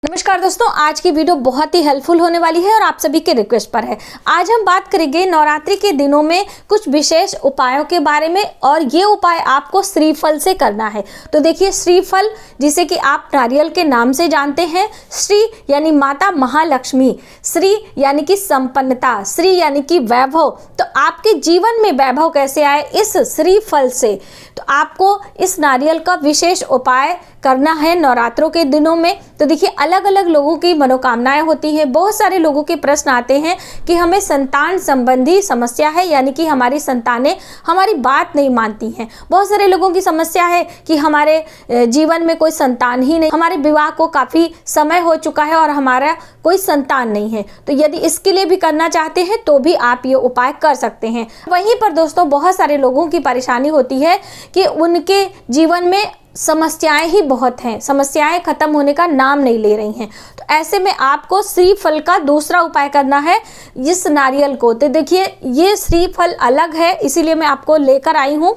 नमस्कार दोस्तों, आज की वीडियो बहुत ही हेल्पफुल होने वाली है और आप सभी के रिक्वेस्ट पर है। आज हम बात करेंगे नवरात्रि के दिनों में कुछ विशेष उपायों के बारे में और ये उपाय आपको श्रीफल से करना है। तो देखिए, श्रीफल जिसे कि आप नारियल के नाम से जानते हैं, श्री यानी माता महालक्ष्मी, श्री यानी कि संपन्नता, श्री यानी कि वैभव। तो आपके जीवन में वैभव कैसे आए इस श्रीफल से, तो आपको इस नारियल का विशेष उपाय करना है नवरात्रों के दिनों में। तो देखिए, अलग अलग लोगों की मनोकामनाएं होती हैं। बहुत सारे लोगों के प्रश्न आते हैं कि हमें संतान संबंधी समस्या है, यानी कि हमारी संतानें हमारी बात नहीं मानती हैं। बहुत सारे लोगों की समस्या है कि हमारे जीवन में कोई संतान ही नहीं, हमारे विवाह को काफ़ी समय हो चुका है और हमारा कोई संतान नहीं है। तो यदि इसके लिए भी करना चाहते हैं तो भी आप ये उपाय कर सकते हैं। वहीं पर दोस्तों, बहुत सारे लोगों की परेशानी होती है कि उनके जीवन में समस्याएं ही बहुत हैं, समस्याएं खत्म होने का नाम नहीं ले रही हैं। तो ऐसे में आपको श्रीफल का दूसरा उपाय करना है इस नारियल को। तो देखिए, ये श्रीफल अलग है, इसीलिए मैं आपको लेकर आई हूँ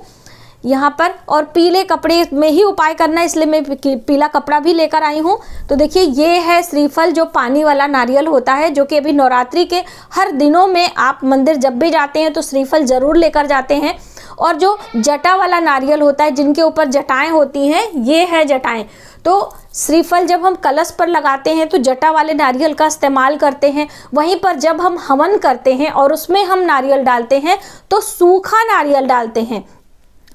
यहाँ पर, और पीले कपड़े में ही उपाय करना है, इसलिए मैं पीला कपड़ा भी लेकर आई हूँ। तो देखिए, ये है श्रीफल, जो पानी वाला नारियल होता है, जो कि अभी नवरात्रि के हर दिनों में आप मंदिर जब भी जाते हैं तो श्रीफल ज़रूर लेकर जाते हैं। और जो जटा वाला नारियल होता है, जिनके ऊपर जटाएं होती हैं, ये है जटाएं। तो श्रीफल जब हम कलश पर लगाते हैं तो जटा वाले नारियल का इस्तेमाल करते हैं। वहीं पर जब हम हवन करते हैं और उसमें हम नारियल डालते हैं तो सूखा नारियल डालते हैं,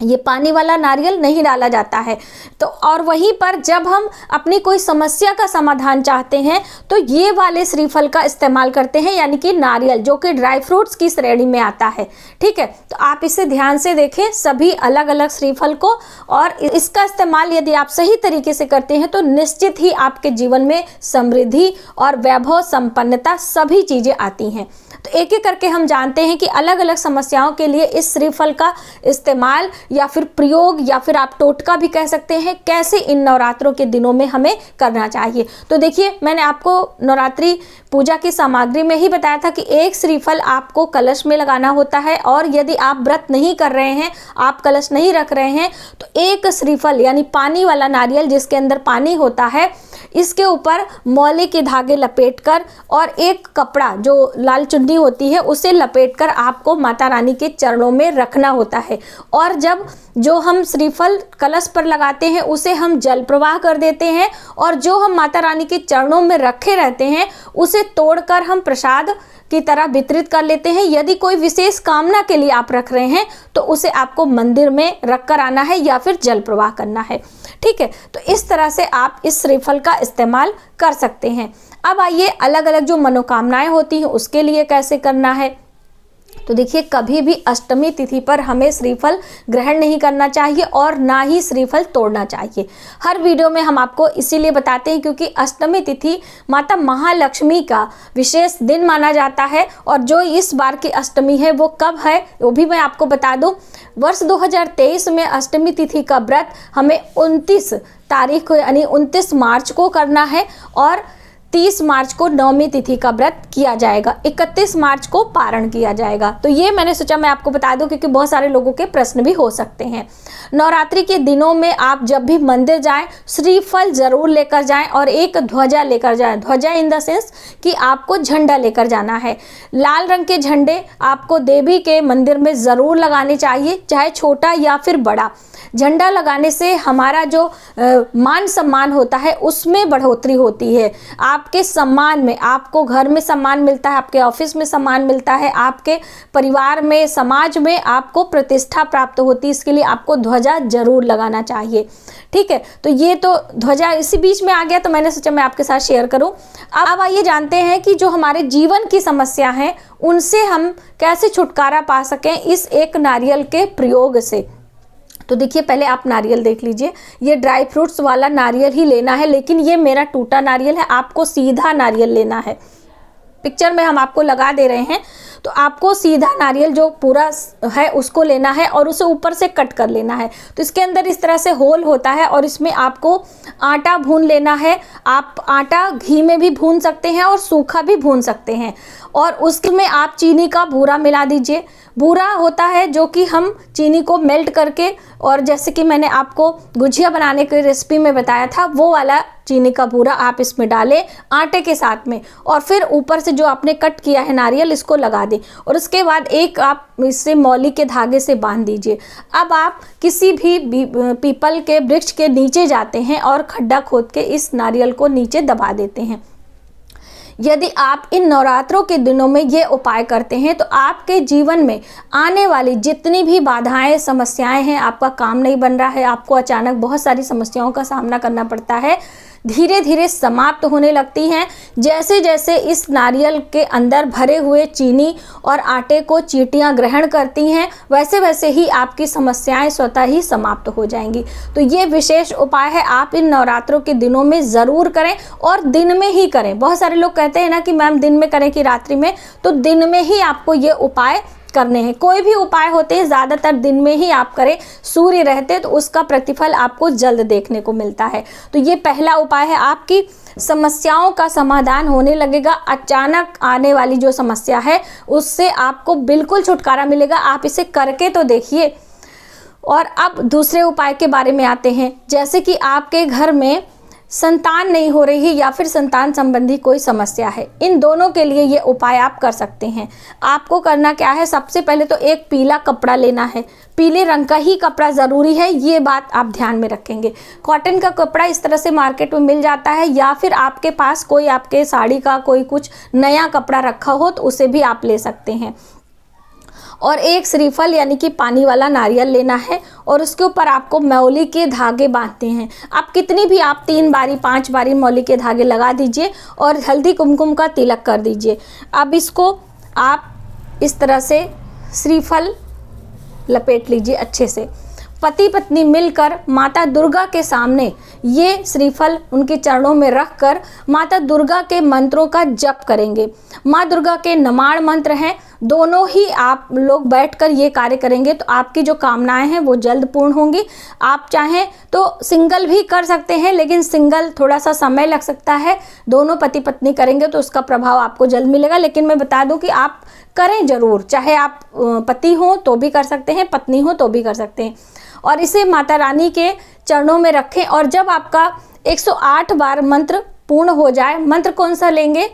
ये पानी वाला नारियल नहीं डाला जाता है। तो और वहीं पर जब हम अपनी कोई समस्या का समाधान चाहते हैं तो ये वाले श्रीफल का इस्तेमाल करते हैं, यानी कि नारियल, जो कि ड्राई फ्रूट्स की श्रेणी में आता है। ठीक है, तो आप इसे ध्यान से देखें सभी अलग अलग श्रीफल को, और इसका इस्तेमाल यदि आप सही तरीके से करते हैं तो निश्चित ही आपके जीवन में समृद्धि और वैभव, संपन्नता सभी चीज़ें आती हैं। तो एक एक करके हम जानते हैं कि अलग अलग समस्याओं के लिए इस श्रीफल का इस्तेमाल या फिर प्रयोग या फिर आप टोटका भी कह सकते हैं, कैसे इन नवरात्रों के दिनों में हमें करना चाहिए। तो देखिए, मैंने आपको नवरात्रि पूजा की सामग्री में ही बताया था कि एक श्रीफल आपको कलश में लगाना होता है, और यदि आप व्रत नहीं कर रहे हैं, आप कलश नहीं रख रहे हैं, तो एक श्रीफल यानी पानी वाला नारियल जिसके अंदर पानी होता है, इसके ऊपर मौली के धागे लपेटकर और एक कपड़ा जो लाल चुन्नी होती है उसे लपेटकर आपको माता रानी के चरणों में रखना होता है। और जब जो हम श्रीफल कलश पर लगाते हैं उसे हम जल प्रवाह कर देते हैं, और जो हम माता रानी के चरणों में रखे रहते हैं उसे तोड़कर हम प्रसाद की तरह वितरित कर लेते हैं। यदि कोई विशेष कामना के लिए आप रख रहे हैं तो उसे आपको मंदिर में रख कर आना है या फिर जल प्रवाह करना है। ठीक है, तो इस तरह से आप इस श्रीफल का इस्तेमाल कर सकते हैं। अब आइए, अलग अलग जो मनोकामनाएं होती हैं उसके लिए कैसे करना है। तो देखिए, कभी भी अष्टमी तिथि पर हमें श्रीफल ग्रहण नहीं करना चाहिए और ना ही श्रीफल तोड़ना चाहिए। हर वीडियो में हम आपको इसीलिए बताते हैं क्योंकि अष्टमी तिथि माता महालक्ष्मी का विशेष दिन माना जाता है, और जो इस बार की अष्टमी है वो कब है वो भी मैं आपको बता दूं। वर्ष 2023 में अष्टमी तिथि का व्रत हमें 29 तारीख को यानी 29 मार्च को करना है, और 30 मार्च को नवमी तिथि का व्रत किया जाएगा, 31 मार्च को पारण किया जाएगा। तो ये मैंने सोचा मैं आपको बता दूं क्योंकि बहुत सारे लोगों के प्रश्न भी हो सकते हैं। नवरात्रि के दिनों में आप जब भी मंदिर जाएं, श्रीफल जरूर लेकर जाएं और एक ध्वजा लेकर जाएं। ध्वजा इन द सेंस कि आपको झंडा लेकर जाना है। लाल रंग के झंडे आपको देवी के मंदिर में ज़रूर लगाने चाहिए, चाहे छोटा या फिर बड़ा। झंडा लगाने से हमारा जो मान सम्मान होता है उसमें बढ़ोतरी होती है। आपके सम्मान में, आपको घर में सम्मान मिलता है, आपके ऑफिस में सम्मान मिलता है, आपके परिवार में, समाज में आपको प्रतिष्ठा प्राप्त होती है। इसके लिए आपको ध्वजा जरूर लगाना चाहिए। ठीक है, तो ये तो ध्वजा इसी बीच में आ गया, तो मैंने सोचा मैं आपके साथ शेयर करूं। अब आइए जानते हैं कि जो हमारे जीवन की समस्या है उनसे हम कैसे छुटकारा पा सकें इस एक नारियल के प्रयोग से। तो देखिए, पहले आप नारियल देख लीजिए, ये ड्राई फ्रूट्स वाला नारियल ही लेना है, लेकिन ये मेरा टूटा नारियल है, आपको सीधा नारियल लेना है। पिक्चर में हम आपको लगा दे रहे हैं। तो आपको सीधा नारियल जो पूरा है उसको लेना है और उसे ऊपर से कट कर लेना है। तो इसके अंदर इस तरह से होल होता है और इसमें आपको आटा भून लेना है। आप आटा घी में भी भून सकते हैं और सूखा भी भून सकते हैं और उसमें आप चीनी का बूरा मिला दीजिए। बूरा होता है जो कि हम चीनी को मेल्ट करके, और जैसे कि मैंने आपको गुजिया बनाने की रेसिपी में बताया था, वो वाला चीनी का बूरा आप इसमें डालें आटे के साथ में, और फिर ऊपर से जो आपने कट किया है नारियल इसको लगा दें और उसके बाद एक आप इसे मौली के धागे से बांध दीजिए। अब आप किसी भी पीपल के वृक्ष के नीचे जाते हैं और खड्डा खोद के इस नारियल को नीचे दबा देते हैं। यदि आप इन नवरात्रों के दिनों में ये उपाय करते हैं तो आपके जीवन में आने वाली जितनी भी बाधाएं, समस्याएं हैं, आपका काम नहीं बन रहा है, आपको अचानक बहुत सारी समस्याओं का सामना करना पड़ता है, धीरे धीरे समाप्त होने लगती हैं। जैसे जैसे इस नारियल के अंदर भरे हुए चीनी और आटे को चींटियां ग्रहण करती हैं, वैसे वैसे ही आपकी समस्याएं स्वतः ही समाप्त हो जाएंगी। तो ये विशेष उपाय है, आप इन नवरात्रों के दिनों में ज़रूर करें और दिन में ही करें। बहुत सारे लोग कहते हैं ना कि मैम दिन में करें कि रात्रि में, तो दिन में ही आपको ये उपाय करने हैं। कोई भी उपाय होते हैं ज़्यादातर दिन में ही आप करें, सूर्य रहते तो उसका प्रतिफल आपको जल्द देखने को मिलता है। तो ये पहला उपाय है, आपकी समस्याओं का समाधान होने लगेगा। अचानक आने वाली जो समस्या है उससे आपको बिल्कुल छुटकारा मिलेगा। आप इसे करके तो देखिए। और अब दूसरे उपाय के बारे में आते हैं। जैसे कि आपके घर में संतान नहीं हो रही है या फिर संतान संबंधी कोई समस्या है, इन दोनों के लिए ये उपाय आप कर सकते हैं। आपको करना क्या है, सबसे पहले तो एक पीला कपड़ा लेना है। पीले रंग का ही कपड़ा ज़रूरी है, ये बात आप ध्यान में रखेंगे। कॉटन का कपड़ा इस तरह से मार्केट में मिल जाता है, या फिर आपके पास कोई आपके साड़ी का कोई कुछ नया कपड़ा रखा हो तो उसे भी आप ले सकते हैं। और एक श्रीफल यानी कि पानी वाला नारियल लेना है और उसके ऊपर आपको मौली के धागे बांधते हैं। आप कितनी भी, आप 3 बारी 5 बारी मौली के धागे लगा दीजिए और हल्दी कुमकुम का तिलक कर दीजिए। अब इसको आप इस तरह से श्रीफल लपेट लीजिए अच्छे से। पति पत्नी मिलकर माता दुर्गा के सामने ये श्रीफल उनके चरणों में रखकर माता दुर्गा के मंत्रों का जप करेंगे। माँ दुर्गा के नमाण मंत्र हैं, दोनों ही आप लोग बैठकर ये कार्य करेंगे तो आपकी जो कामनाएं हैं वो जल्द पूर्ण होंगी। आप चाहें तो सिंगल भी कर सकते हैं, लेकिन सिंगल थोड़ा सा समय लग सकता है। दोनों पति पत्नी करेंगे तो उसका प्रभाव आपको जल्द मिलेगा। लेकिन मैं बता दूं कि आप करें ज़रूर, चाहे आप पति हो तो भी कर सकते हैं, पत्नी हो तो भी कर सकते हैं। और इसे माता रानी के चरणों में रखें और जब आपका 108 बार मंत्र पूर्ण हो जाए, मंत्र कौन सा लेंगे,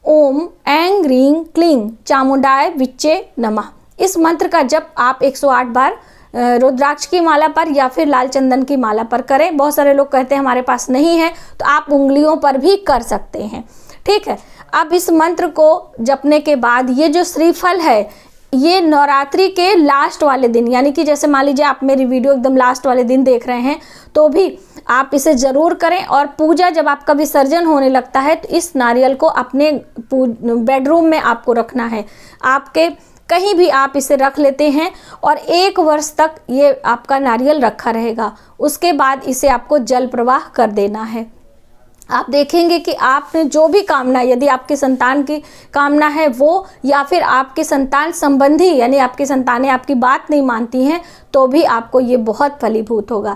ओम ऐं ह्रीं क्लीं चामुंडाय विच्चे नमः। इस मंत्र का जप आप 108 बार रुद्राक्ष की माला पर या फिर लाल चंदन की माला पर करें। बहुत सारे लोग कहते हैं हमारे पास नहीं है, तो आप उंगलियों पर भी कर सकते हैं। ठीक है। अब इस मंत्र को जपने के बाद ये जो श्रीफल है, ये नवरात्रि के लास्ट वाले दिन, यानी कि जैसे मान लीजिए आप मेरी वीडियो एकदम लास्ट वाले दिन देख रहे हैं, तो भी आप इसे ज़रूर करें। और पूजा जब आपका विसर्जन होने लगता है तो इस नारियल को अपने बेडरूम में आपको रखना है। आपके कहीं भी आप इसे रख लेते हैं और 1 वर्ष तक ये आपका नारियल रखा रहेगा। उसके बाद इसे आपको जल प्रवाह कर देना है। आप देखेंगे कि आपने जो भी कामना, यदि आपके संतान की कामना है वो, या फिर आपके संतान संबंधी यानी आपकी संतानें आपकी बात नहीं मानती हैं, तो भी आपको ये बहुत फलीभूत होगा।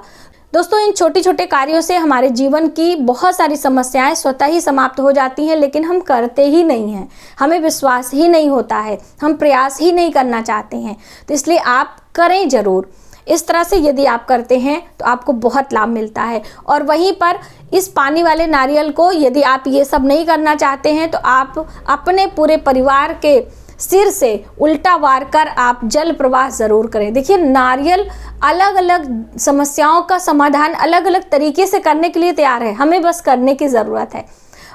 दोस्तों, इन छोटे छोटे कार्यों से हमारे जीवन की बहुत सारी समस्याएं स्वतः ही समाप्त हो जाती हैं, लेकिन हम करते ही नहीं हैं। हमें विश्वास ही नहीं होता है, हम प्रयास ही नहीं करना चाहते हैं। तो इसलिए आप करें ज़रूर। इस तरह से यदि आप करते हैं तो आपको बहुत लाभ मिलता है। और वहीं पर इस पानी वाले नारियल को यदि आप ये सब नहीं करना चाहते हैं तो आप अपने पूरे परिवार के सिर से उल्टा वार कर आप जल प्रवाह ज़रूर करें। देखिए, नारियल अलग अलग समस्याओं का समाधान अलग अलग तरीके से करने के लिए तैयार है, हमें बस करने की ज़रूरत है।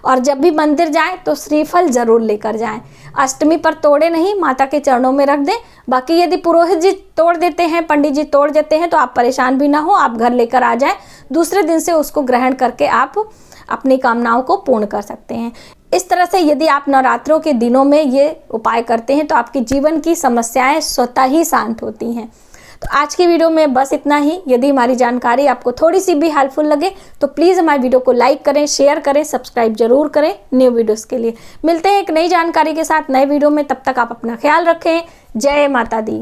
और जब भी मंदिर जाएं तो श्रीफल ज़रूर लेकर जाएं। अष्टमी पर तोड़े नहीं, माता के चरणों में रख दें। बाकी यदि पुरोहित जी तोड़ देते हैं, पंडित जी तोड़ देते हैं, तो आप परेशान भी ना हो, आप घर लेकर आ जाएं। दूसरे दिन से उसको ग्रहण करके आप अपनी कामनाओं को पूर्ण कर सकते हैं। इस तरह से यदि आप नवरात्रों के दिनों में ये उपाय करते हैं तो आपके जीवन की समस्याएं स्वतः ही शांत होती हैं। तो आज की वीडियो में बस इतना ही। यदि हमारी जानकारी आपको थोड़ी सी भी हेल्पफुल लगे तो प्लीज़ हमारी वीडियो को लाइक करें, शेयर करें, सब्सक्राइब जरूर करें न्यू वीडियोस के लिए। मिलते हैं एक नई जानकारी के साथ नए वीडियो में, तब तक आप अपना ख्याल रखें। जय माता दी।